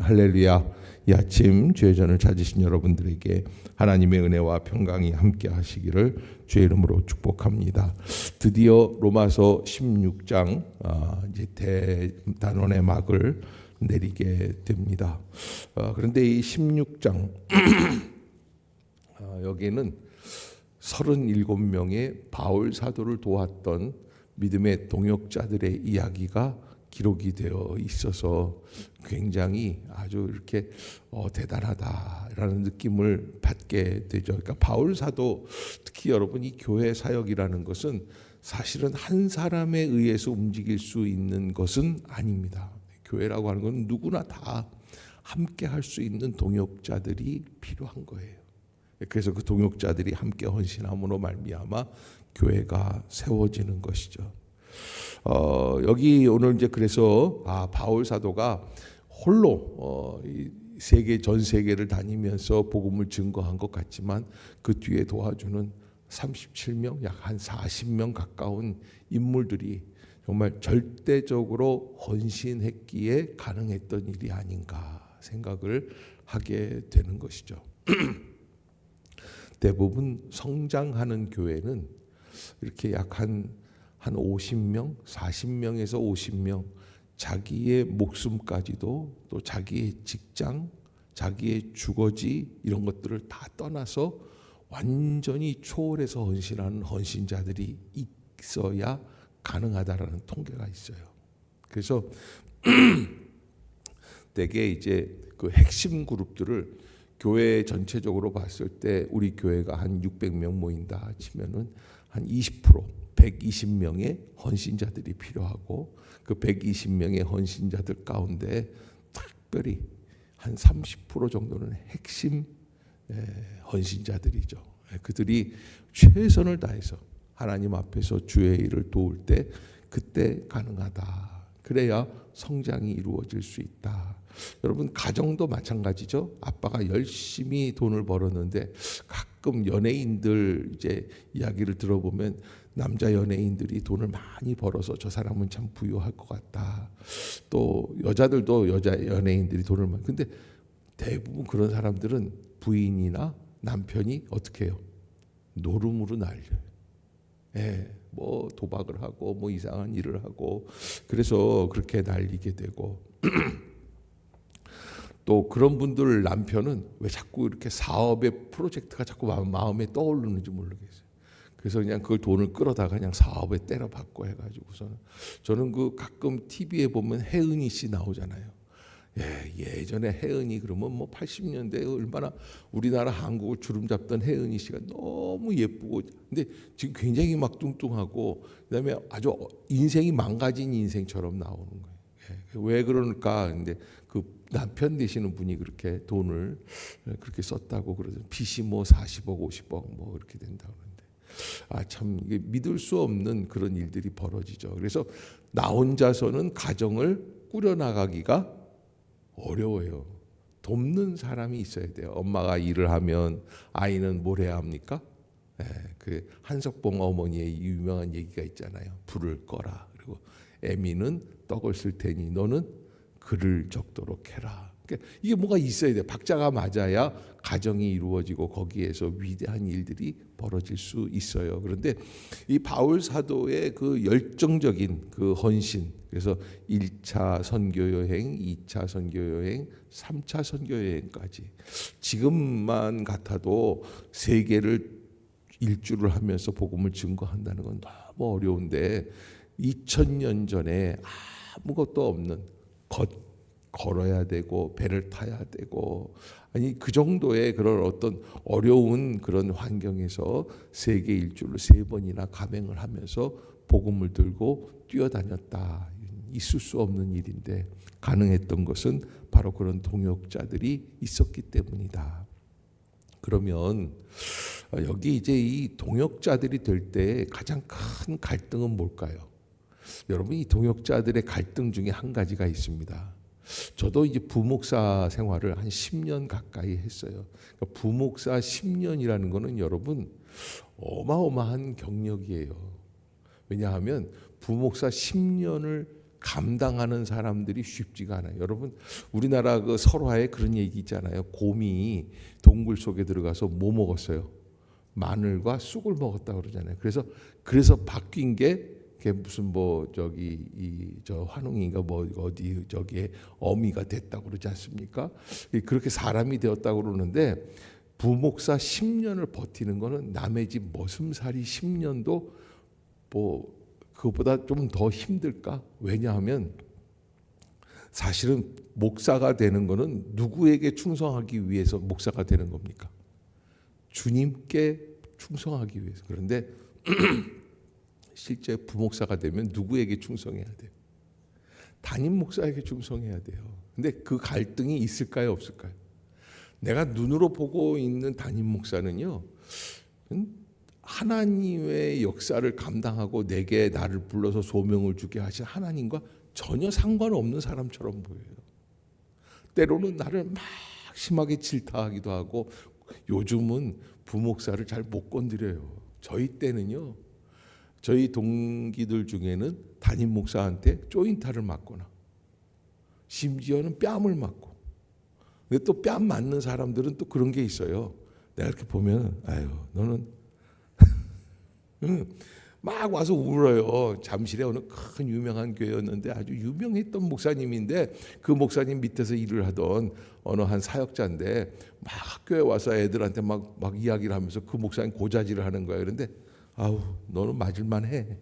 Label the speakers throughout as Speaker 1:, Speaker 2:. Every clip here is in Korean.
Speaker 1: 할렐루야. 이 아침 주의 전을 찾으신 여러분들에게 하나님의 은혜와 평강이 함께 하시기를 주의 이름으로 축복합니다. 드디어 로마서 16장 이제 대단원의 막을 내리게 됩니다. 그런데 이 16장 여기는 37명의 바울 사도를 도왔던 믿음의 동역자들의 이야기가 기록이 되어 있어서 굉장히 아주 이렇게 대단하다라는 느낌을 받게 되죠. 그러니까 바울 사도, 특히 여러분 이 교회 사역이라는 것은 사실은 한 사람에 의해서 움직일 수 있는 것은 아닙니다. 교회라고 하는 건 누구나 다 함께 할 수 있는 동역자들이 필요한 거예요. 그래서 그 동역자들이 함께 헌신함으로 말미암아 교회가 세워지는 것이죠. 여기 오늘 이제 그래서 바울 사도가 홀로 전 세계를 다니면서 복음을 증거한 것 같지만 그 뒤에 도와주는 37명, 약 한 40명 가까운 인물들이 정말 절대적으로 헌신했기에 가능했던 일이 아닌가 생각을 하게 되는 것이죠. 대부분 성장하는 교회는 이렇게 약 한 50명, 40명에서 50명, 자기의 목숨까지도 또 자기의 직장, 자기의 주거지 이런 것들을 다 떠나서 완전히 초월해서 헌신하는 헌신자들이 있어야 가능하다라는 통계가 있어요. 그래서 대개 이제 그 핵심 그룹들을 교회 전체적으로 봤을 때 우리 교회가 한 600명 모인다 치면은 한 20%, 120명의 헌신자들이 필요하고 그 120명의 헌신자들 가운데 특별히 한 30% 정도는 핵심 헌신자들이죠. 그들이 최선을 다해서 하나님 앞에서 주의 일을 도울 때 그때 가능하다. 그래야 성장이 이루어질 수 있다. 여러분 가정도 마찬가지죠. 아빠가 열심히 돈을 벌었는데 가끔 연예인들 이제 이야기를 들어보면 남자 연예인들이 돈을 많이 벌어서 저 사람은 참 부유할 것 같다. 또 여자들도 여자 연예인들이 돈을 많이. 근데 대부분 그런 사람들은 부인이나 남편이 어떻게 해요? 노름으로 날려요. 뭐 도박을 하고 뭐 이상한 일을 하고 그래서 그렇게 날리게 되고 또 그런 분들 남편은 왜 자꾸 이렇게 사업의 프로젝트가 자꾸 마음에 떠오르는지 모르겠어요. 그래서 그냥 그걸 돈을 끌어다가 그냥 사업에 때려박고 해가지고서는 저는 그 가끔 TV에 보면 혜은이 씨 나오잖아요. 예전에 혜은이 그러면 뭐 80년대에 얼마나 우리나라 한국을 주름잡던 혜은이 씨가 너무 예쁘고 근데 지금 굉장히 막 뚱뚱하고 그다음에 아주 인생이 망가진 인생처럼 나오는 거예요. 왜 그럴까? 근데 그 남편 되시는 분이 그렇게 돈을 그렇게 썼다고 그러죠. 빚이 뭐 40억, 50억 뭐 이렇게 된다고 하는데 참 이게 믿을 수 없는 그런 일들이 벌어지죠. 그래서 나 혼자서는 가정을 꾸려나가기가 어려워요. 돕는 사람이 있어야 돼요. 엄마가 일을 하면 아이는 뭘 해야 합니까? 그 한석봉 어머니의 유명한 얘기가 있잖아요. 불을 꺼라. 그리고 애미는 떡을 쓸 테니 너는 글을 적도록 해라. 그러니까 이게 뭐가 있어야 돼요. 박자가 맞아야 가정이 이루어지고 거기에서 위대한 일들이 벌어질 수 있어요. 그런데 이 바울 사도의 그 열정적인 그 헌신, 그래서 1차 선교 여행, 2차 선교 여행, 3차 선교 여행까지 지금만 같아도 세계를 일주를 하면서 복음을 증거한다는 건 너무 어려운데 2000년 전에 아무것도 없는 걸어야 되고 배를 타야 되고 아니 그 정도의 그런 어떤 어려운 그런 환경에서 세계 일주를 3번이나 감행을 하면서 복음을 들고 뛰어다녔다. 있을 수 없는 일인데 가능했던 것은 바로 그런 동역자들이 있었기 때문이다. 그러면 여기 이제 이 동역자들이 될 때 가장 큰 갈등은 뭘까요? 여러분 이 동역자들의 갈등 중에 한 가지가 있습니다. 저도 이제 부목사 생활을 한 10년 가까이 했어요. 그러니까 부목사 10년이라는 거는 여러분 어마어마한 경력이에요. 왜냐하면 부목사 10년을 감당하는 사람들이 쉽지가 않아요. 여러분, 우리나라 그 설화에 그런 얘기 있잖아요. 곰이 동굴 속에 들어가서 뭐 먹었어요? 마늘과 쑥을 먹었다 그러잖아요. 그래서 바뀐 게 그게 무슨 뭐 저기 저 환웅인가 뭐 어디 저기에 어미가 됐다고 그러지 않습니까? 그렇게 사람이 되었다고 그러는데, 부목사 10년을 버티는 거는 남의 집 머슴살이 10년도 뭐 그것보다 좀 더 힘들까? 왜냐하면 사실은 목사가 되는 거는 누구에게 충성하기 위해서 목사가 되는 겁니까? 주님께 충성하기 위해서. 그런데 실제 부목사가 되면 누구에게 충성해야 돼요? 담임 목사에게 충성해야 돼요. 근데 그 갈등이 있을까요, 없을까요? 내가 눈으로 보고 있는 담임 목사는요, 하나님의 역사를 감당하고 내게 나를 불러서 소명을 주게 하신 하나님과 전혀 상관없는 사람처럼 보여요. 때로는 나를 막 심하게 질타하기도 하고, 요즘은 부목사를 잘 못 건드려요. 저희 때는요, 저희 동기들 중에는 담임 목사한테 조인타를 맞거나 심지어는 뺨을 맞고, 근데 또 뺨 맞는 사람들은 또 그런 게 있어요. 내가 이렇게 보면 아유 너는 막 와서 울어요. 잠실에 어느 큰 유명한 교회였는데 아주 유명했던 목사님인데, 그 목사님 밑에서 일을 하던 어느 한 사역자인데 막 학교에 와서 애들한테 막 이야기를 하면서 그 목사님 고자질을 하는 거야. 그런데 아우 너는 맞을만 해.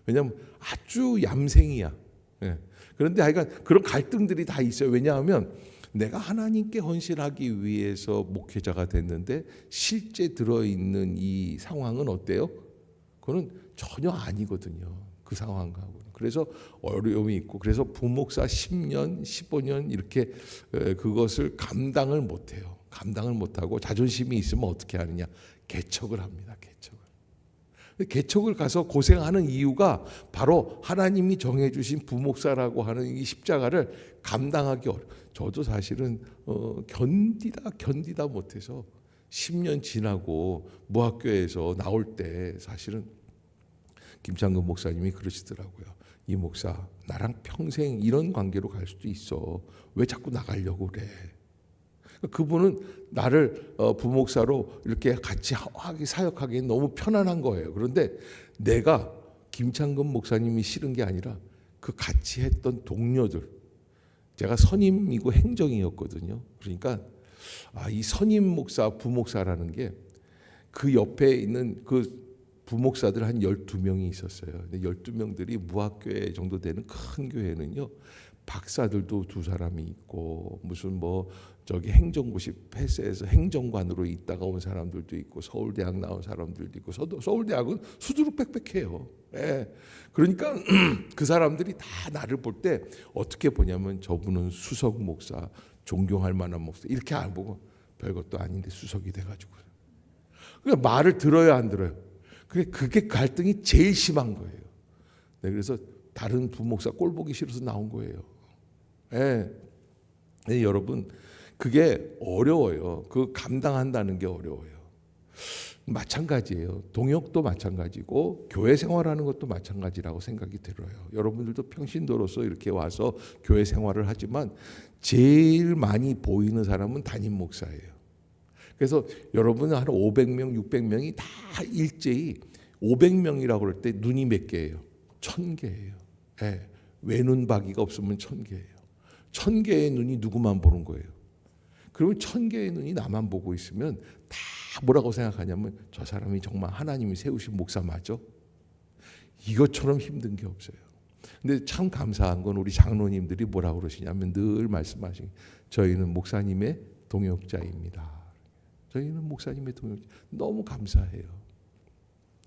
Speaker 1: 왜냐하면 아주 얌생이야. 예. 그런데 하여간 그런 갈등들이 다 있어요. 왜냐하면 내가 하나님께 헌신하기 위해서 목회자가 됐는데 실제 들어있는 이 상황은 어때요? 그거는 전혀 아니거든요. 그 상황하고는. 그래서 어려움이 있고, 그래서 부목사 10년, 15년 이렇게 그것을 감당을 못해요. 감당을 못하고 자존심이 있으면 어떻게 하느냐? 개척을 합니다. 개척을 가서 고생하는 이유가 바로 하나님이 정해주신 부목사라고 하는 이 십자가를 감당하기 저도 사실은 견디다 못해서 10년 지나고 무학교에서 나올 때 사실은 김창근 목사님이 그러시더라고요. 이 목사 나랑 평생 이런 관계로 갈 수도 있어. 왜 자꾸 나가려고 그래? 그분은 나를 부목사로 이렇게 같이 하기 사역하기엔 너무 편안한 거예요. 그런데 내가 김창근 목사님이 싫은 게 아니라 그 같이 했던 동료들, 제가 선임이고 행정이었거든요. 그러니까 이 선임 목사, 부목사라는 게 그 옆에 있는 그 부목사들 한 12명이 있었어요. 근데 12명들이 무학교회 정도 되는 큰 교회는요, 박사들도 2사람이 있고, 무슨 뭐 저기 행정고시 패스해서 행정관으로 있다가 온 사람들도 있고, 서울대학 나온 사람들도 있고, 서울대학은 수두룩 빽빽해요. 예. 그러니까 그 사람들이 다 나를 볼 때 어떻게 보냐면, 저분은 수석 목사, 존경할 만한 목사, 이렇게 안 보고 별것도 아닌데 수석이 돼가지고. 그러니까 말을 들어야 안 들어요. 그게 갈등이 제일 심한 거예요. 네, 그래서 다른 부목사 꼴 보기 싫어서 나온 거예요. 예. 네, 여러분, 그게 어려워요. 그 감당한다는 게 어려워요. 마찬가지예요. 동역도 마찬가지고 교회 생활하는 것도 마찬가지라고 생각이 들어요. 여러분들도 평신도로서 이렇게 와서 교회 생활을 하지만 제일 많이 보이는 사람은 담임 목사예요. 그래서 여러분은 한 500명, 600명이 다 일제히 500명이라고 그럴 때 눈이 몇 개예요? 1000개예요. 예. 외눈박이가 없으면 1000개예요. 1000개의 눈이 누구만 보는 거예요. 그러면 1000개의 눈이 나만 보고 있으면 다 뭐라고 생각하냐면, 저 사람이 정말 하나님이 세우신 목사 맞아? 이것처럼 힘든 게 없어요. 근데 참 감사한 건 우리 장로님들이 뭐라고 그러시냐면, 늘 말씀하신, 저희는 목사님의 동역자입니다. 저희는 목사님의 동역자. 너무 감사해요.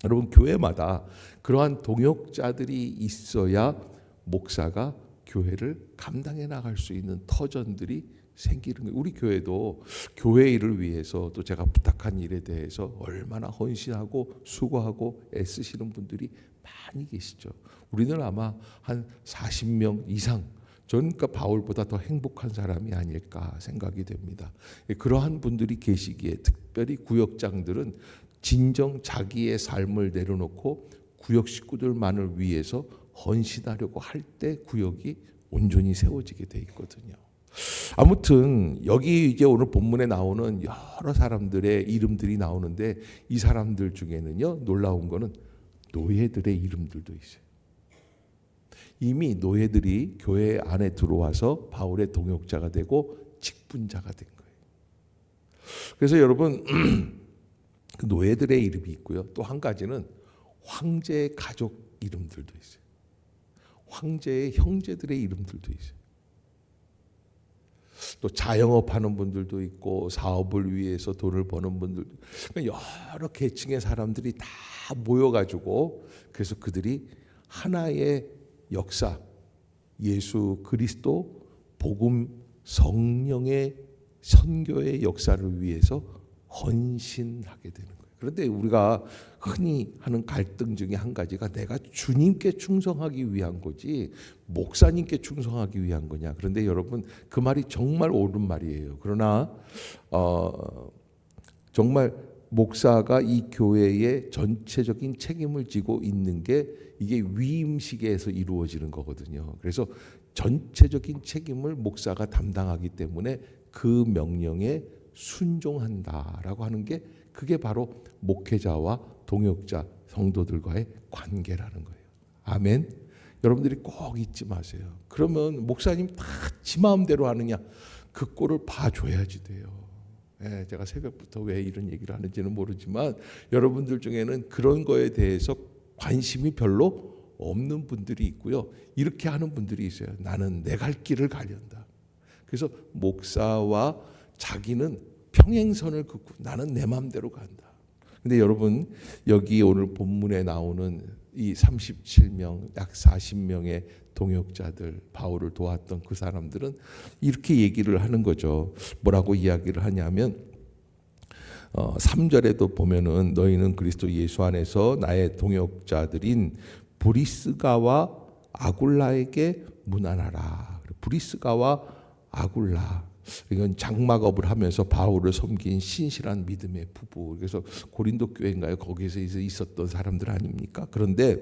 Speaker 1: 여러분, 교회마다 그러한 동역자들이 있어야 목사가 교회를 감당해 나갈 수 있는 터전들이 생기는 거예요. 우리 교회도 교회 일을 위해서, 또 제가 부탁한 일에 대해서 얼마나 헌신하고 수고하고 애쓰시는 분들이 많이 계시죠. 우리는 아마 한 40명 이상, 저는 그러니까 바울보다 더 행복한 사람이 아닐까 생각이 됩니다. 그러한 분들이 계시기에, 특별히 구역장들은 진정 자기의 삶을 내려놓고 구역 식구들만을 위해서 헌신하려고 할 때 구역이 온전히 세워지게 돼 있거든요. 아무튼 여기 이제 오늘 본문에 나오는 여러 사람들의 이름들이 나오는데 이 사람들 중에는요, 놀라운 거는 노예들의 이름들도 있어요. 이미 노예들이 교회 안에 들어와서 바울의 동역자가 되고 직분자가 된 거예요. 그래서 여러분 그 노예들의 이름이 있고요. 또 한 가지는 황제의 가족 이름들도 있어요. 황제의 형제들의 이름들도 있어요. 또 자영업하는 분들도 있고 사업을 위해서 돈을 버는 분들도, 그러니까 여러 계층의 사람들이 다 모여가지고 그래서 그들이 하나의 역사, 예수 그리스도 복음 성령의 선교의 역사를 위해서 헌신하게 되는 거예요. 그런데 우리가 흔히 하는 갈등 중에 한 가지가 내가 주님께 충성하기 위한 거지 목사님께 충성하기 위한 거냐. 그런데 여러분 그 말이 정말 옳은 말이에요. 그러나 정말 목사가 이 교회의 전체적인 책임을 지고 있는 게 이게 위임식에서 이루어지는 거거든요. 그래서 전체적인 책임을 목사가 담당하기 때문에 그 명령에 순종한다라고 하는 게 그게 바로 목회자와 동역자 성도들과의 관계라는 거예요. 아멘. 여러분들이 꼭 잊지 마세요. 그러면 목사님 다 지 마음대로 하느냐? 그 꼴을 봐줘야지 돼요. 예, 제가 새벽부터 왜 이런 얘기를 하는지는 모르지만 여러분들 중에는 그런 거에 대해서 관심이 별로 없는 분들이 있고요. 이렇게 하는 분들이 있어요. 나는 내 갈 길을 가련다. 그래서 목사와 자기는 평행선을 긋고 나는 내 마음대로 간다. 근데 여러분 여기 오늘 본문에 나오는 이 37명 약 40명의 동역자들 바울을 도왔던 그 사람들은 이렇게 얘기를 하는 거죠. 뭐라고 이야기를 하냐면 3절에도 보면은 너희는 그리스도 예수 안에서 나의 동역자들인 브리스가와 아굴라에게 문안하라. 브리스가와 아굴라, 이건 장막업을 하면서 바울을 섬긴 신실한 믿음의 부부. 그래서 고린도 교회인가요? 거기서 있었던 사람들 아닙니까? 그런데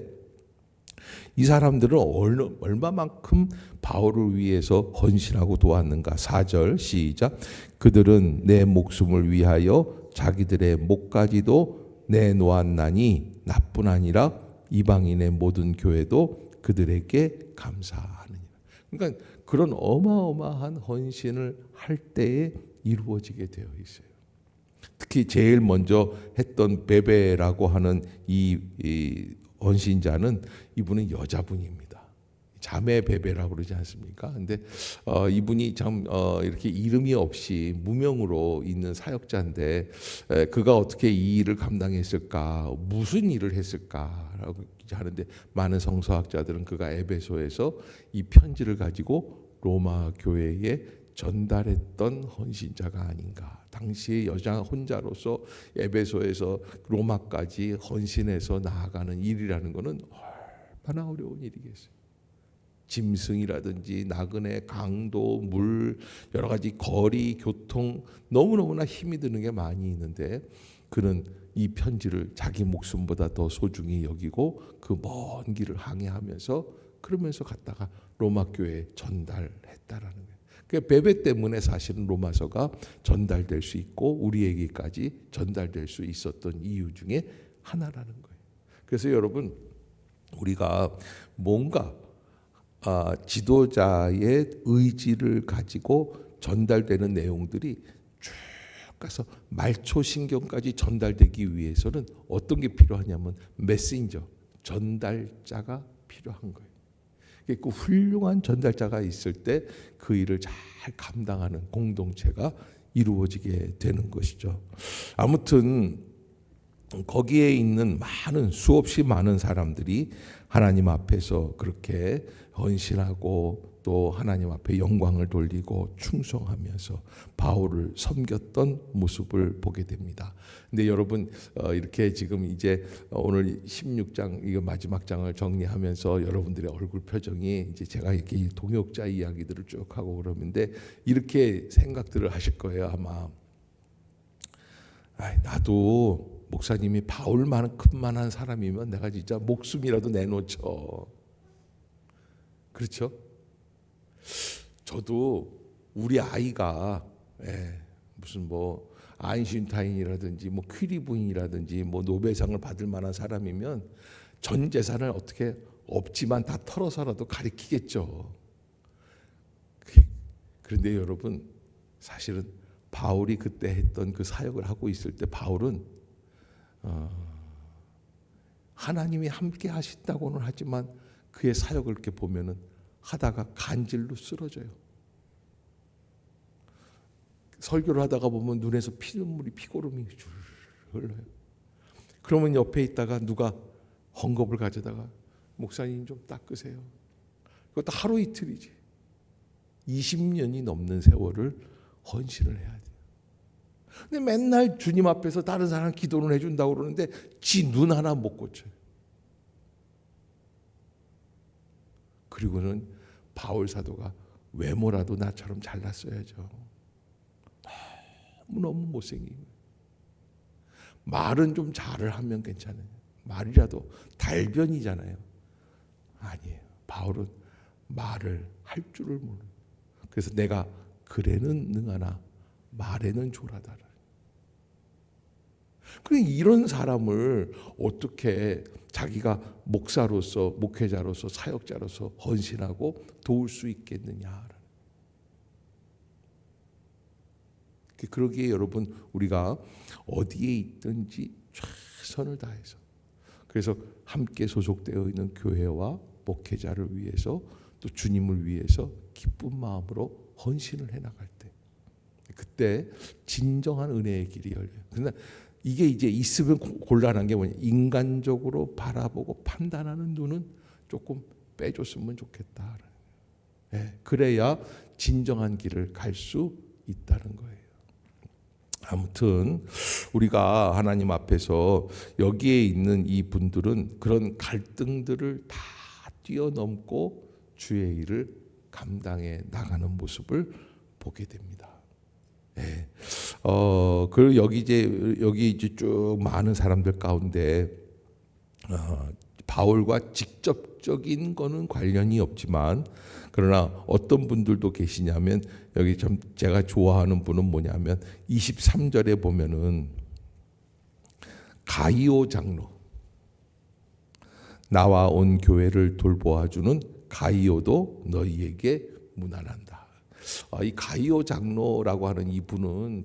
Speaker 1: 이 사람들은 얼마만큼 바울을 위해서 헌신하고 도왔는가? 4절 시작. 그들은 내 목숨을 위하여 자기들의 목까지도 내놓았나니 나뿐 아니라 이방인의 모든 교회도 그들에게 감사하느니라. 그러니까 그런 어마어마한 헌신을 할 때에 이루어지게 되어 있어요. 특히 제일 먼저 했던 베베라고 하는 이 헌신자는 이분은 여자분입니다. 자매 베베라고 그러지 않습니까? 근데 이분이 참 이렇게 이름이 없이 무명으로 있는 사역자인데 그가 어떻게 이 일을 감당했을까? 무슨 일을 했을까라고 하는데 많은 성서학자들은 그가 에베소에서 이 편지를 가지고 로마 교회에 전달했던 헌신자가 아닌가. 당시에 여자 혼자로서 에베소에서 로마까지 헌신해서 나아가는 일이라는 것은 얼마나 어려운 일이겠어요. 짐승이라든지 나그네, 강도, 물, 여러 가지 거리, 교통 너무너무나 힘이 드는 게 많이 있는데 그는 이 편지를 자기 목숨보다 더 소중히 여기고 그 먼 길을 항해하면서 그러면서 갔다가 로마 교회에 전달했다라는 거예요. 그 베베 때문에 사실은 로마서가 전달될 수 있고 우리에게까지 전달될 수 있었던 이유 중에 하나라는 거예요. 그래서 여러분 우리가 뭔가 지도자의 의지를 가지고 전달되는 내용들이 쭉 가서 말초신경까지 전달되기 위해서는 어떤 게 필요하냐면 메신저, 전달자가 필요한 거예요. 그 훌륭한 전달자가 있을 때 그 일을 잘 감당하는 공동체가 이루어지게 되는 것이죠. 아무튼 거기에 있는 수없이 많은 사람들이 하나님 앞에서 그렇게 헌신하고 또 하나님 앞에 영광을 돌리고 충성하면서 바울을 섬겼던 모습을 보게 됩니다. 근데 여러분 이렇게 지금 이제 오늘 16장 이거 마지막 장을 정리하면서 여러분들의 얼굴 표정이 이제 제가 이렇게 동역자 이야기들을 쭉 하고 그러는데 이렇게 생각들을 하실 거예요. 아마 나도 목사님이 바울만큼만한 사람이면 내가 진짜 목숨이라도 내놓죠. 그렇죠? 저도 우리 아이가 무슨 뭐 아인슈타인이라든지 뭐 퀴리 부인이라든지 뭐 노벨상을 받을 만한 사람이면 전 재산을 어떻게 없지만 다 털어서라도 가르치겠죠. 그런데 여러분, 사실은 바울이 그때 했던 그 사역을 하고 있을 때 바울은 하나님이 함께 하신다고는 하지만 그의 사역을 이렇게 보면은 하다가 간질로 쓰러져요. 설교를 하다가 보면 눈에서 피눈물이 피고름이 줄 흘러요. 그러면 옆에 있다가 누가 헝겊을 가져다가 목사님 좀 닦으세요. 그것도 하루 이틀이지. 20년이 넘는 세월을 헌신을 해야 돼요. 근데 맨날 주님 앞에서 다른 사람 기도를 해준다고 그러는데 지 눈 하나 못 고쳐요. 그리고는 바울 사도가 외모라도 나처럼 잘났어야죠. 너무 못생긴 거예요. 말은 좀 잘을 하면 괜찮아요. 말이라도 달변이잖아요. 아니에요. 바울은 말을 할 줄을 모르는. 그래서 내가 글에는 능하나 말에는 조라다. 그러니까 이런 사람을 어떻게 자기가 목사로서, 목회자로서, 사역자로서 헌신하고 도울 수 있겠느냐. 그러기에 여러분, 우리가 어디에 있든지 최선을 다해서, 그래서 함께 소속되어 있는 교회와 목회자를 위해서, 또 주님을 위해서 기쁜 마음으로 헌신을 해나갈 때, 그때 진정한 은혜의 길이 열려요. 그러나 이게 이제 있으면 곤란한 게 뭐냐, 인간적으로 바라보고 판단하는 눈은 조금 빼줬으면 좋겠다. 그래야 진정한 길을 갈 수 있다는 거예요. 아무튼 우리가 하나님 앞에서 여기에 있는 이 분들은 그런 갈등들을 다 뛰어넘고 주의 일을 감당해 나가는 모습을 보게 됩니다. 그리고 여기 이제 쭉 많은 사람들 가운데 바울과 직접적인 거는 관련이 없지만, 그러나 어떤 분들도 계시냐면, 여기 좀 제가 좋아하는 분은 뭐냐면 23절에 보면은 가이오 장로, 나와 온 교회를 돌보아주는 가이오도 너희에게 문안한다. 이 가이오 장로라고 하는 이분은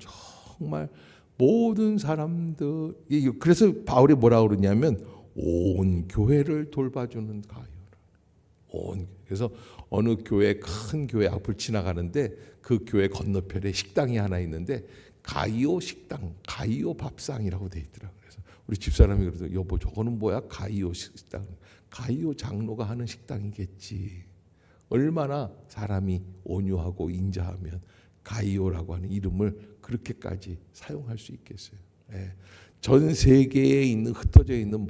Speaker 1: 정말 모든 사람들, 그래서 바울이 뭐라고 그러냐면 온 교회를 돌봐주는 가이오. 그래서 어느 교회, 큰 교회 앞을 지나가는데 그 교회 건너편에 식당이 하나 있는데 가이오 식당, 가이오 밥상이라고 돼 있더라고요. 그래서 우리 집사람이 그러더라고요. 여보, 저거는 뭐야? 가이오 식당. 가이오 장로가 하는 식당이겠지. 얼마나 사람이 온유하고 인자하면 가이오라고 하는 이름을 그렇게까지 사용할 수 있겠어요. 전 세계에 있는, 흩어져 있는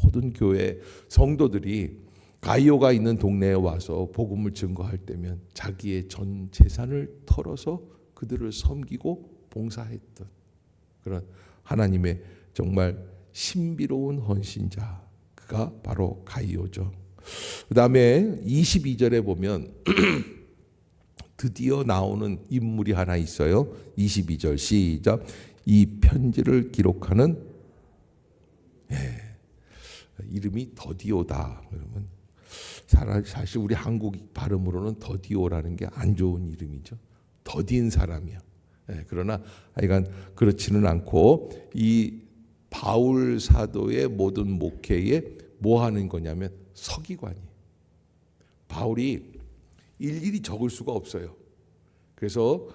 Speaker 1: 모든 교회 성도들이 가이오가 있는 동네에 와서 복음을 증거할 때면 자기의 전 재산을 털어서 그들을 섬기고 봉사했던 그런 하나님의 정말 신비로운 헌신자, 그가 바로 가이오죠. 그 다음에 22절에 보면 드디어 나오는 인물이 하나 있어요. 22절 시작. 이 편지를 기록하는 이름이 더디오다. 그러면 사실 우리 한국 발음으로는 더디오라는 게 안 좋은 이름이죠. 더딘 사람이야. 그러나 하여간 그렇지는 않고 이 바울 사도의 모든 목회에 뭐 하는 거냐면 서기관이에요. 바울이 일일이 적을 수가 없어요. 그래서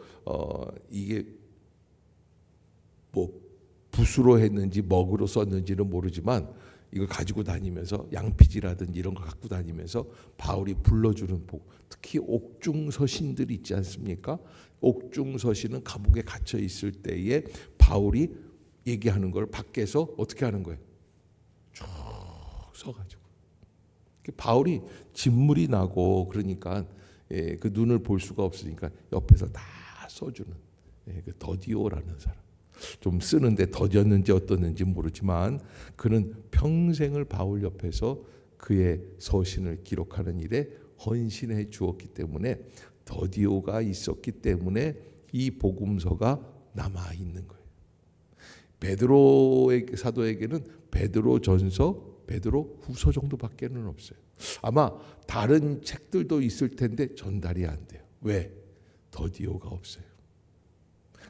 Speaker 1: 이게 뭐 붓으로 했는지 먹으로 썼는지는 모르지만 이걸 가지고 다니면서 양피지라든지 이런 거 갖고 다니면서 바울이 불러주는 복, 특히 옥중서신들이 있지 않습니까? 옥중서신은 감옥에 갇혀 있을 때에 바울이 얘기하는 걸 밖에서 어떻게 하는 거예요? 쭉 써가지고 바울이 진물이 나고 그러니까 그 눈을 볼 수가 없으니까 옆에서 다 써주는 그 더디오라는 사람. 좀 쓰는데 더뎠는지 어떻는지 모르지만 그는 평생을 바울 옆에서 그의 서신을 기록하는 일에 헌신해 주었기 때문에 더디오가 있었기 때문에 이 복음서가 남아 있는 거예요. 베드로의 사도에게는 베드로전서, 베드로후서 정도밖에는 없어요. 아마 다른 책들도 있을 텐데 전달이 안 돼요. 왜? 더디오가 없어요.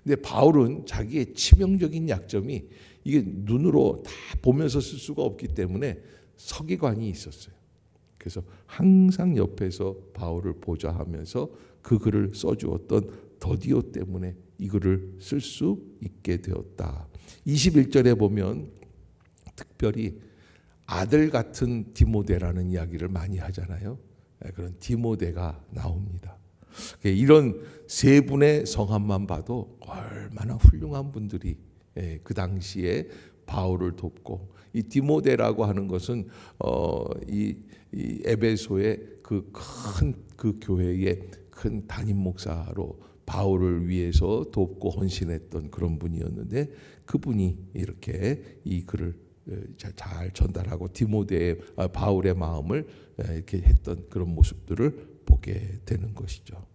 Speaker 1: 근데 바울은 자기의 치명적인 약점이 이게 눈으로 다 보면서 쓸 수가 없기 때문에 서기관이 있었어요. 그래서 항상 옆에서 바울을 보좌하면서 그 글을 써주었던 더디오 때문에 이 글을 쓸 수 있게 되었다. 21절에 보면 특별히 아들 같은 디모데라는 이야기를 많이 하잖아요. 그런 디모데가 나옵니다. 이런 세 분의 성함만 봐도 얼마나 훌륭한 분들이 그 당시에 바울을 돕고, 이 디모데라고 하는 것은 이 에베소의 그 큰 그 교회의 큰 담임 목사로 바울을 위해서 돕고 헌신했던 그런 분이었는데, 그분이 이렇게 이 글을 잘 전달하고 디모데의 바울의 마음을 이렇게 했던 그런 모습들을 보게 되는 것이죠.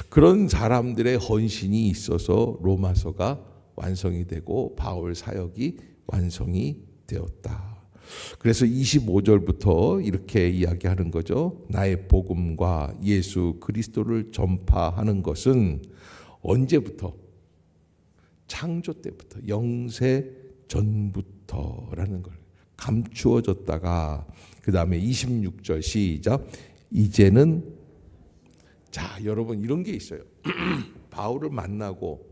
Speaker 1: 그런 사람들의 헌신이 있어서 로마서가 완성이 되고 바울 사역이 완성이 되었다. 그래서 25절부터 이렇게 이야기하는 거죠. 나의 복음과 예수 그리스도를 전파하는 것은 언제부터? 창조 때부터, 영세 전부터라는 걸 감추어졌다가, 그 다음에 26절 시작. 이제는, 자 여러분 이런 게 있어요. 바울을 만나고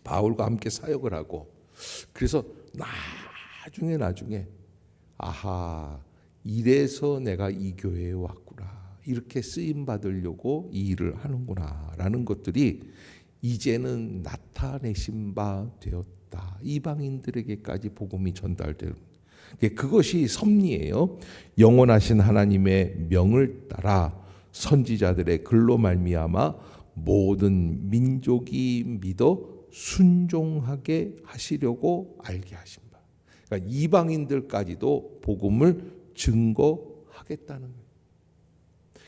Speaker 1: 바울과 함께 사역을 하고, 그래서 나중에 아하, 이래서 내가 이 교회에 왔구나, 이렇게 쓰임 받으려고 이 일을 하는구나 라는 것들이 이제는 나타내신 바 되었다. 이방인들에게까지 복음이 전달되는, 그것이 섭리예요. 영원하신 하나님의 명을 따라 선지자들의 글로 말미암아 모든 민족이 믿어 순종하게 하시려고 알게 하신 바. 그러니까 이방인들까지도 복음을 증거하겠다는 거예요.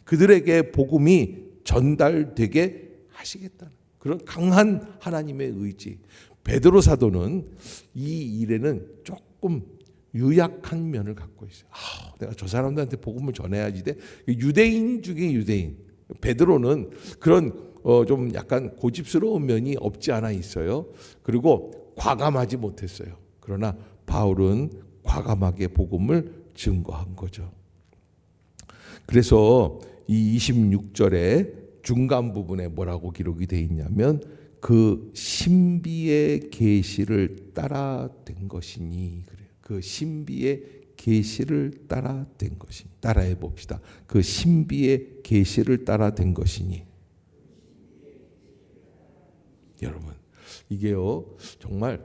Speaker 1: 그들에게 복음이 전달되게 하시겠다는 그런 강한 하나님의 의지. 베드로 사도는 이 일에는 조금 유약한 면을 갖고 있어요. 내가 저 사람들한테 복음을 전해야지 돼. 유대인 중에 유대인. 베드로는 그런 좀 약간 고집스러운 면이 없지 않아 있어요. 그리고 과감하지 못했어요. 그러나 바울은 과감하게 복음을 증거한 거죠. 그래서 이 26절에 중간 부분에 뭐라고 기록이 되어 있냐면, 그 신비의 계시를 따라 된 것이니, 그래요. 그 신비의 계시를 따라 된 것이니, 따라해 봅시다. 그 신비의 계시를 따라 된 것이니. 여러분, 이게요 정말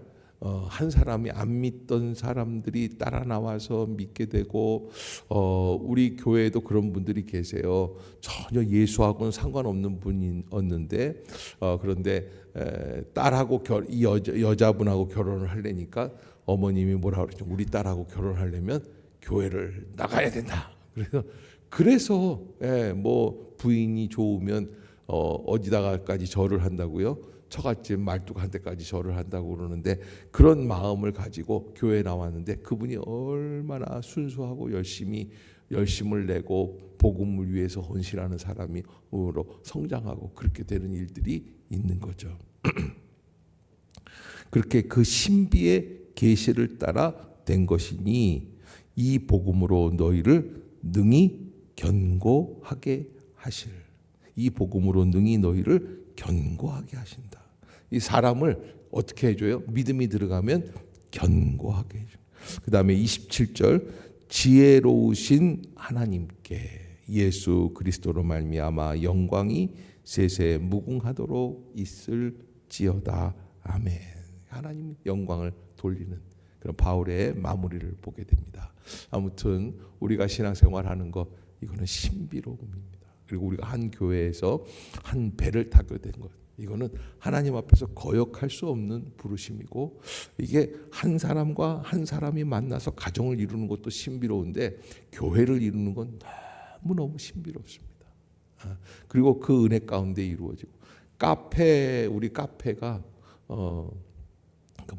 Speaker 1: 한 사람이 안 믿던 사람들이 따라 나와서 믿게 되고, 우리 교회에도 그런 분들이 계세요. 전혀 예수하고는 상관없는 분이었는데, 그런데 딸하고 이 여자분하고 결혼을 하려니까 어머님이 뭐라 그러죠? 우리 딸하고 결혼하려면 교회를 나가야 된다. 그래서 뭐 부인이 좋으면 어디다가까지 절을 한다고요? 처갓집 말뚝한테까지 절을 한다고 그러는데, 그런 마음을 가지고 교회에 나왔는데 그분이 얼마나 순수하고 열심을 내고 복음을 위해서 헌신하는 사람으로 성장하고 그렇게 되는 일들이 있는 거죠. 그렇게 그 신비의 계시를 따라 된 것이니 이 복음으로 너희를 능히 견고하게 하실. 이 복음으로 능히 너희를 견고하게 하신다. 이 사람을 어떻게 해줘요? 믿음이 들어가면 견고하게 해줘. 그 다음에 27절, 지혜로우신 하나님께 예수 그리스도로 말미암아 영광이 세세 무궁하도록 있을지어다. 아멘. 하나님 영광을 돌리는 그런 바울의 마무리를 보게 됩니다. 아무튼 우리가 신앙생활하는 것, 이거는 신비로움입니다. 그리고 우리가 한 교회에서 한 배를 타게 된 것, 이거는 하나님 앞에서 거역할 수 없는 부르심이고, 이게 한 사람과 한 사람이 만나서 가정을 이루는 것도 신비로운데 교회를 이루는 건 너무너무 신비롭습니다. 그리고 그 은혜 가운데 이루어지고 우리 카페가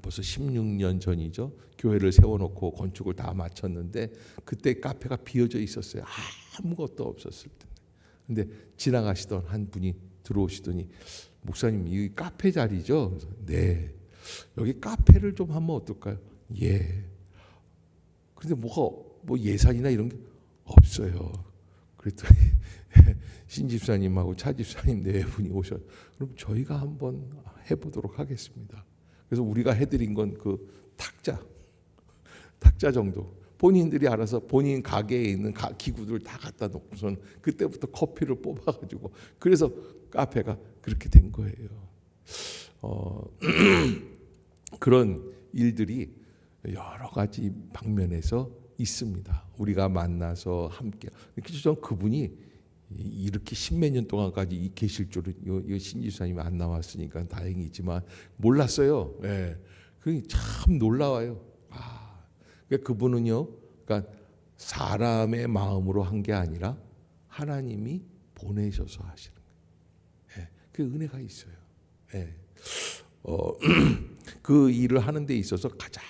Speaker 1: 벌써 16년 전이죠. 교회를 세워놓고 건축을 다 마쳤는데 그때 카페가 비어져 있었어요. 아무것도 없었을 때. 근데 지나가시던 한 분이 들어오시더니 목사님 이 카페 자리죠? 그래서 네. 여기 카페를 좀 하면 어떨까요? 예. 근데 뭐 예산이나 이런 게 없어요. 그랬더니 신 집사님하고 차 집사님 네 분이 오셔. 그럼 저희가 한번 해보도록 하겠습니다. 그래서 우리가 해드린 건 그 탁자 정도. 본인들이 알아서 본인 가게에 있는 기구들 다 갖다 놓고선 그때부터 커피를 뽑아가지고 그래서 카페가 그렇게 된 거예요. 그런 일들이 여러 가지 방면에서 있습니다. 우리가 만나서 함께. 전 그분이 이렇게 십몇 년 동안까지 계실 줄은 신지사님이 안 나왔으니까 다행이지만 몰랐어요. 예. 그게 참 놀라워요. 그러니까 그분은요, 그러니까 사람의 마음으로 한 게 아니라 하나님이 보내셔서 하시는 거예요. 예. 그 은혜가 있어요. 예. 그 일을 하는 데 있어서 가장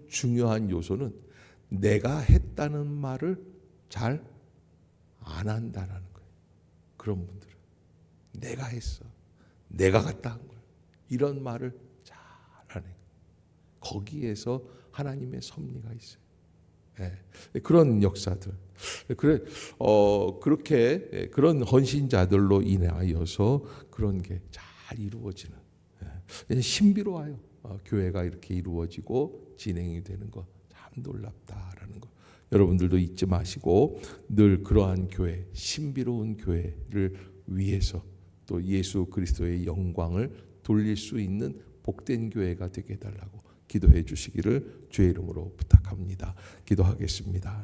Speaker 1: 중요한 요소는 내가 했다는 말을 잘 안 한다라는 거예요. 그런 분들은 내가 했어, 내가 갔다 한 거예요. 이런 말을 잘 안 해요. 거기에서 하나님의 섭리가 있어요. 예. 그런 역사들. 그렇게 그런 헌신자들로 인하여서 그런 게 잘 이루어지는. 예. 신비로워요. 교회가 이렇게 이루어지고 진행이 되는 거 참 놀랍다라는 거. 여러분들도 잊지 마시고 늘 그러한 교회, 신비로운 교회를 위해서 또 예수 그리스도의 영광을 돌릴 수 있는 복된 교회가 되게 해달라고 기도해 주시기를 주의 이름으로 부탁합니다. 기도하겠습니다.